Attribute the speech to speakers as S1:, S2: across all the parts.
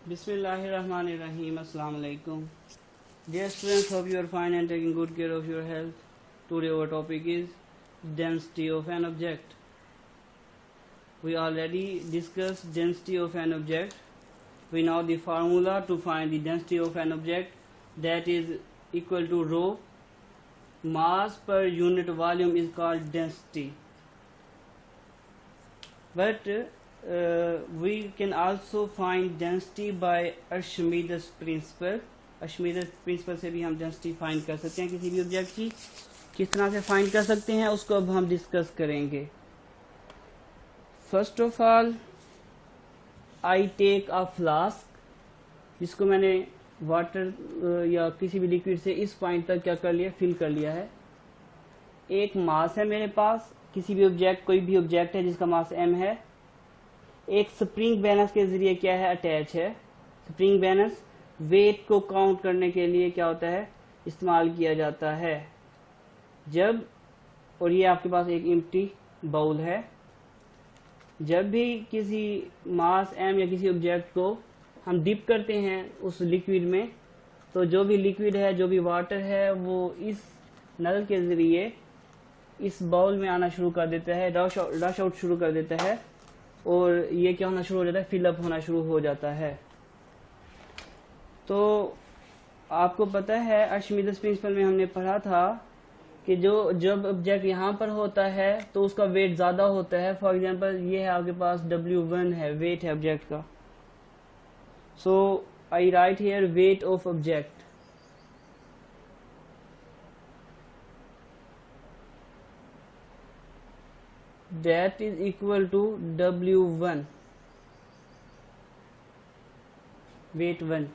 S1: Bismillahirrahmanirrahim. Assalamu alaikum. Dear students, hope you are fine and taking good care of your health. Today our topic is density of an object. We already discussed density of an object. We know the formula to find the density of an object, that is equal to rho. Mass per unit volume is called density. But we can also find density by Archimedes principle. Archimedes principle से भी हम density find कर सकते हैं किसी भी object की. किस तरह से find कर सकते हैं उसको अब हम discuss करेंगे. First of all, I take a flask जिसको मैंने वाटर या किसी भी लिक्विड से इस पॉइंट तक क्या कर लिया, फिल कर लिया है. एक मास है मेरे पास, किसी भी ऑब्जेक्ट, कोई भी ऑब्जेक्ट है जिसका मास m है. एक स्प्रिंग बैलेंस के जरिए क्या है, अटैच है. स्प्रिंग बैलेंस वेट को काउंट करने के लिए क्या होता है, इस्तेमाल किया जाता है. जब, और ये आपके पास एक एम्प्टी बाउल है, जब भी किसी मास m या किसी ऑब्जेक्ट को हम डिप करते हैं उस लिक्विड में, तो जो भी लिक्विड है, जो भी वाटर है, वो इस नल के जरिए इस बाउल में आना शुरू कर देता है, रश आउट शुरू कर देता है, और ये क्या होना शुरू हो जाता है, फिलअप होना शुरू हो जाता है. तो आपको पता है आर्किमिडीज प्रिंसिपल में हमने पढ़ा था कि जब ऑब्जेक्ट यहाँ पर होता है तो उसका वेट ज्यादा होता है. फॉर एग्जांपल ये है आपके पास W1 है, वेट है ऑब्जेक्ट का. So I write here weight of object. That is equal to W1, weight 1.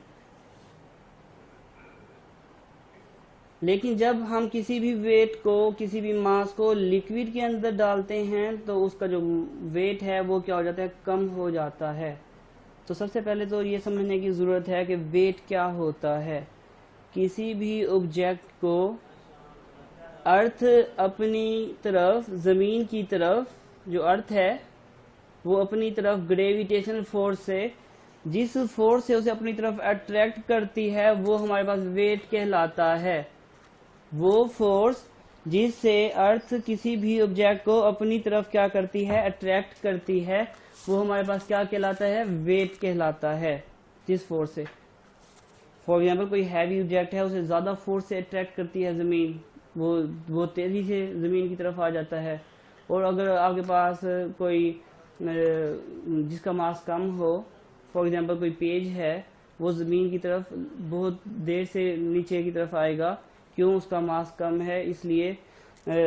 S1: लेकिन जब हम किसी भी वेट को, किसी भी मास को लिक्विड के अंदर डालते हैं तो उसका जो वेट है वो क्या हो जाता है, कम हो जाता है. तो सबसे पहले तो ये समझने की जरूरत है कि वेट क्या होता है. किसी भी ऑब्जेक्ट को अर्थ अपनी तरफ, जमीन की तरफ, जो अर्थ है वो अपनी तरफ ग्रेविटेशनल फोर्स से, जिस फोर्स से उसे अपनी तरफ अट्रैक्ट करती है वो हमारे पास वेट कहलाता है. वो फोर्स जिससे अर्थ किसी भी ऑब्जेक्ट को अपनी तरफ क्या करती है, अट्रैक्ट करती है, वो हमारे पास क्या कहलाता है, वेट कहलाता है. जिस फोर्स से, फॉर एग्जाम्पल कोई हैवी ऑब्जेक्ट है, उसे ज्यादा फोर्स से अट्रैक्ट करती है जमीन, वो तेजी से जमीन की तरफ आ जाता है. और अगर आपके पास कोई जिसका मास कम हो, फॉर एग्जांपल कोई पेज है, वो जमीन की तरफ बहुत देर से नीचे की तरफ आएगा. क्यों, उसका मास कम है, इसलिए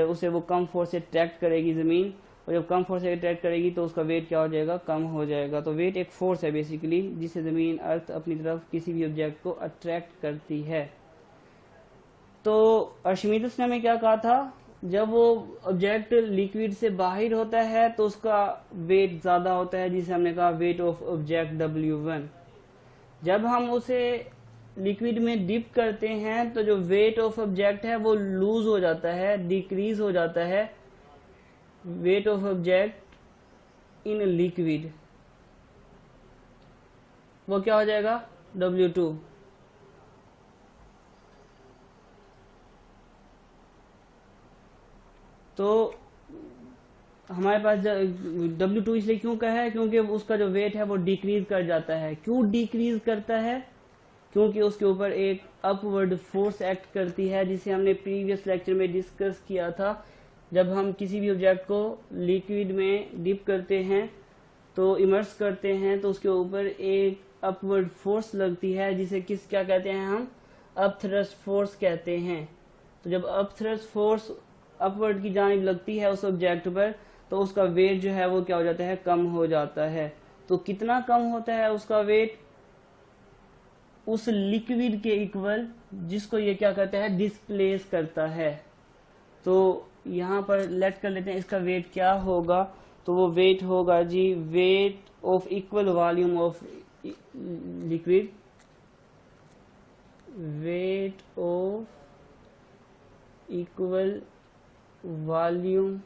S1: उसे वो कम फोर्स से अट्रैक्ट करेगी जमीन. और जब कम फोर्स से अट्रैक्ट करेगी तो उसका वेट क्या हो जाएगा, कम हो जाएगा. तो वेट एक फोर्स है बेसिकली, जिससे जमीन, अर्थ अपनी तरफ किसी भी ऑब्जेक्ट को अट्रैक्ट करती है. तो आर्किमिडीज ने हमें क्या कहा था, जब वो ऑब्जेक्ट लिक्विड से बाहर होता है तो उसका वेट ज्यादा होता है, जिसे हमने कहा वेट ऑफ ऑब्जेक्ट W1. जब हम उसे लिक्विड में डिप करते हैं तो जो वेट ऑफ ऑब्जेक्ट है वो लूज हो जाता है, डिक्रीज हो जाता है. Wait of object in liquid वो क्या हो जाएगा, W2. तो हमारे पास W2 इसलिए क्यों का है, क्योंकि उसका जो वेट है वो डिक्रीज कर जाता है. क्यों डिक्रीज करता है, क्योंकि उसके ऊपर एक अपवर्ड फोर्स एक्ट करती है, जिसे हमने प्रीवियस लेक्चर में डिस्कस किया था. जब हम किसी भी ऑब्जेक्ट को लिक्विड में डिप करते हैं, तो इमर्स करते हैं, तो उसके ऊपर एक अपवर्ड फोर्स लगती है, जिसे क्या कहते हैं हम, अपथ्रस्ट फोर्स कहते हैं. तो जब अपथ्रस्ट फोर्स अपवर्ड की जानिब लगती है उस ऑब्जेक्ट पर, तो उसका वेट जो है वो क्या हो जाता है, कम हो जाता है. तो कितना कम होता है उसका वेट, उस लिक्विड के इक्वल जिसको ये क्या करता है, डिस्प्लेस करता है. तो यहाँ पर लेट कर लेते हैं इसका वेट क्या होगा. तो वो वेट होगा जी, weight of equal volume of liquid, weight of equal volume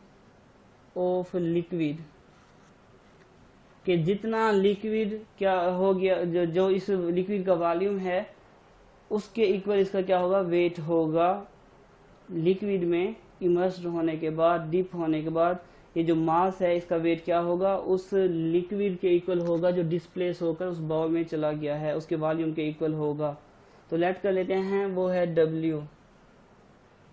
S1: of liquid कि जितना लिक्विड क्या हो गया, जो इस लिक्विड का वॉल्यूम है उसके इक्वल इसका क्या होगा, वेट होगा लिक्विड में इमर्स्ड होने के बाद, डिप होने के बाद। ये जो मास है इसका वेट क्या होगा, उस लिक्विड के इक्वल होगा जो डिस्प्लेस होकर उस बाउल में चला गया है, उसके वॉल्यूम के इक्वल होगा। तो लेट कर लेते हैं वो है W।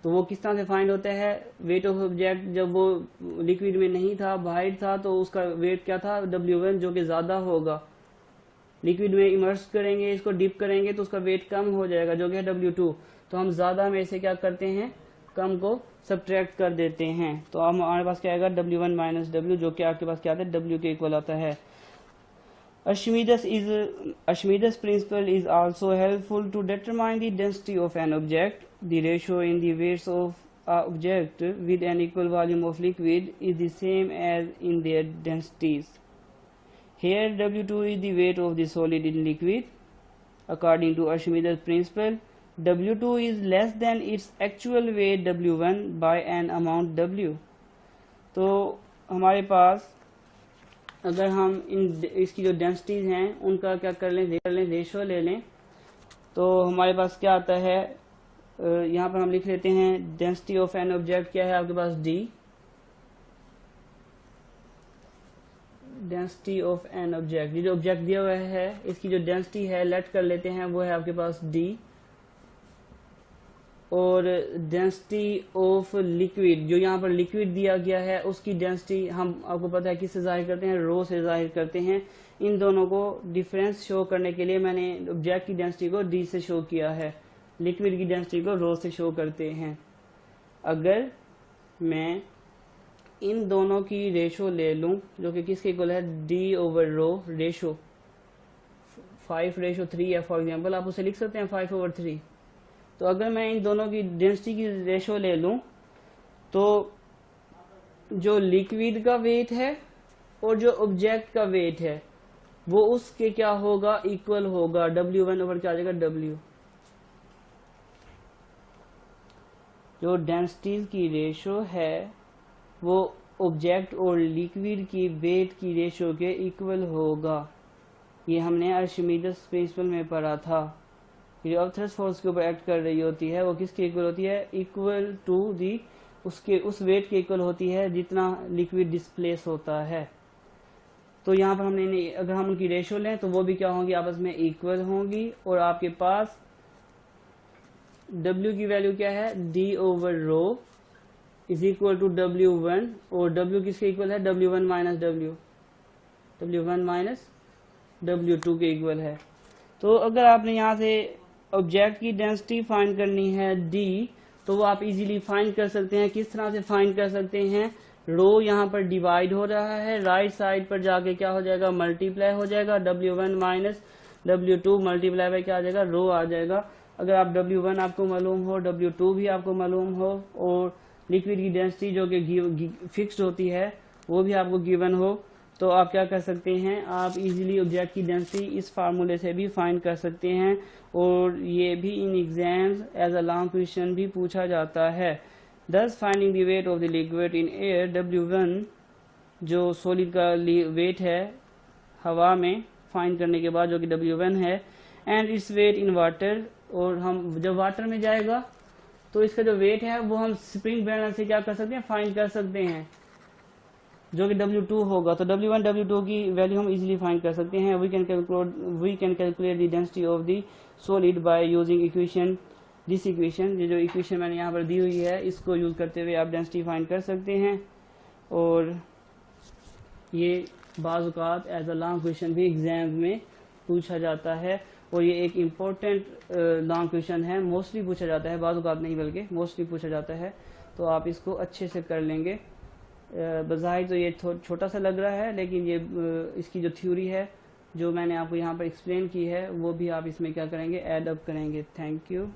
S1: तो वो किस तरह से फाइंड होता है, वेट ऑफ ऑब्जेक्ट जब वो लिक्विड में नहीं था, बाहर था, तो उसका वेट क्या था W1, जो कि ज्यादा होगा। लिक्विड में इमर्स करेंगे, इसको डिप करेंगे तो उसका वेट कम हो जाएगा जो कि है W2। तो हम ज्यादा में से क्या करते हैं, कम को सब्ट्रैक्ट कर देते हैं। तो हमारे पास क्या आएगा, W1 माइनस W, जो कि आपके पास क्या आता है, W के इक्वल आता है। Archimedes principle is also helpful to determine the density of an object. The ratio in the weights of a object with an equal volume of liquid is the same as in their densities. Here W2 is the weight of the solid in liquid. According to Archimedes principle, W2 is less than its actual weight W1 by an amount W. तो हमारे पास अगर हम इसकी जो densities हैं उनका क्या कर लें, रेशो ले लें, तो हमारे पास क्या आता है, यहाँ पर हम लिख लेते हैं डेंसिटी ऑफ एन ऑब्जेक्ट क्या है आपके पास, D। Density of an object, ये जो ऑब्जेक्ट दिया हुआ है इसकी जो डेंसिटी है लेट कर लेते हैं वो है आपके पास D। और डेंसिटी ऑफ लिक्विड, जो यहाँ पर लिक्विड दिया गया है उसकी डेंसिटी हम आपको पता है किससे जाहिर करते हैं, रो से जाहिर करते हैं। इन दोनों को डिफरेंस शो करने के लिए मैंने ऑब्जेक्ट की डेंसिटी को D से शो किया है, लिक्विड की डेंसिटी को रो से शो करते हैं। अगर मैं इन दोनों की रेशो ले लूं जो कि किसके इक्वल है, D ओवर रो रेशो, 5:3 है फॉर एग्जाम्पल, आप उसे लिख सकते हैं 5/3। तो अगर मैं इन दोनों की डेंसिटी की रेशो ले लूं तो जो लिक्विड का वेट है और जो ऑब्जेक्ट का वेट है वो उसके क्या होगा, इक्वल होगा। W1 ओवर क्या आ जाएगा, W। जो डेंसिटीज की रेशो है वो ऑब्जेक्ट और लिक्विड की वेट की रेशो के इक्वल होगा। ये हमने आर्चिमीडेस प्रिंसिपल में पढ़ा था। जो अर्थरस फोर्स के ऊपर एक्ट कर रही होती है वो किसके इक्वल होती है, इक्वल टू दी, उसके उस वेट के इक्वल होती है जितना लिक्विड डिस्प्लेस होता है। तो यहाँ पर हमने अगर हम उनकी रेशो लें तो वो भी क्या होंगी, आपस में इक्वल होंगी। और आपके पास W की वैल्यू क्या है, D over rho is equal to W1, और W किसके इक्वल है, W1 minus W, W1 minus W2 के इक्वल है। तो अगर आपने यहाँ से ऑब्जेक्ट की डेंसिटी फाइंड करनी है D, तो वो आप इजीली फाइंड कर सकते हैं। किस तरह से फाइंड कर सकते हैं, रो यहाँ पर डिवाइड हो रहा है, राइट साइड पर जाके क्या हो जाएगा, मल्टीप्लाई हो जाएगा, W1 minus W2 multiply by क्या आ जाएगा, रो आ जाएगा। अगर आप W1 आपको मालूम हो, W2 भी आपको मालूम हो, और लिक्विड की डेंसिटी जो कि फिक्स्ड होती है वो भी आपको गिवन हो, तो आप क्या कर सकते हैं, आप इजीली ऑब्जेक्ट की डेंसिटी इस फार्मूले से भी फाइंड कर सकते हैं। और ये भी इन exams as a long question भी पूछा जाता है। Thus finding the weight of the liquid in air, W1 जो सॉलिड का वेट है हवा में फाइंड करने के बाद जो कि W1 है, and its weight in water, और हम जब वाटर में जाएगा तो इसका जो वेट है वो हम स्प्रिंग बैलेंस से क्या कर सकते हैं, फाइंड कर सकते हैं, जो कि W2 होगा। तो W1 W2 की वैल्यू हम इजीली फाइंड कर सकते हैं। We can calculate the density of the solid by using equation, this equation, ये जो इक्वेशन मैंने यहाँ पर दी हुई है इसको यूज करते हुए आप डेंसिटी फाइंड कर सकते हैं। और ये बाज़ औक़ात एज अ लॉन्ग क्वेश्चन भी एग्जाम में पूछा जाता है, और ये एक इम्पोर्टेंट लॉन्ग क्वेश्चन है, मोस्टली पूछा जाता है, बाज़ औक़ात नहीं बल्कि मोस्टली पूछा जाता है। तो आप इसको अच्छे से कर लेंगे। बज़ाहिर तो ये छोटा सा लग रहा है, लेकिन ये इसकी जो थ्योरी है जो मैंने आपको यहाँ पर एक्सप्लेन की है वो भी आप इसमें क्या करेंगे, ऐड अप करेंगे। Thank you.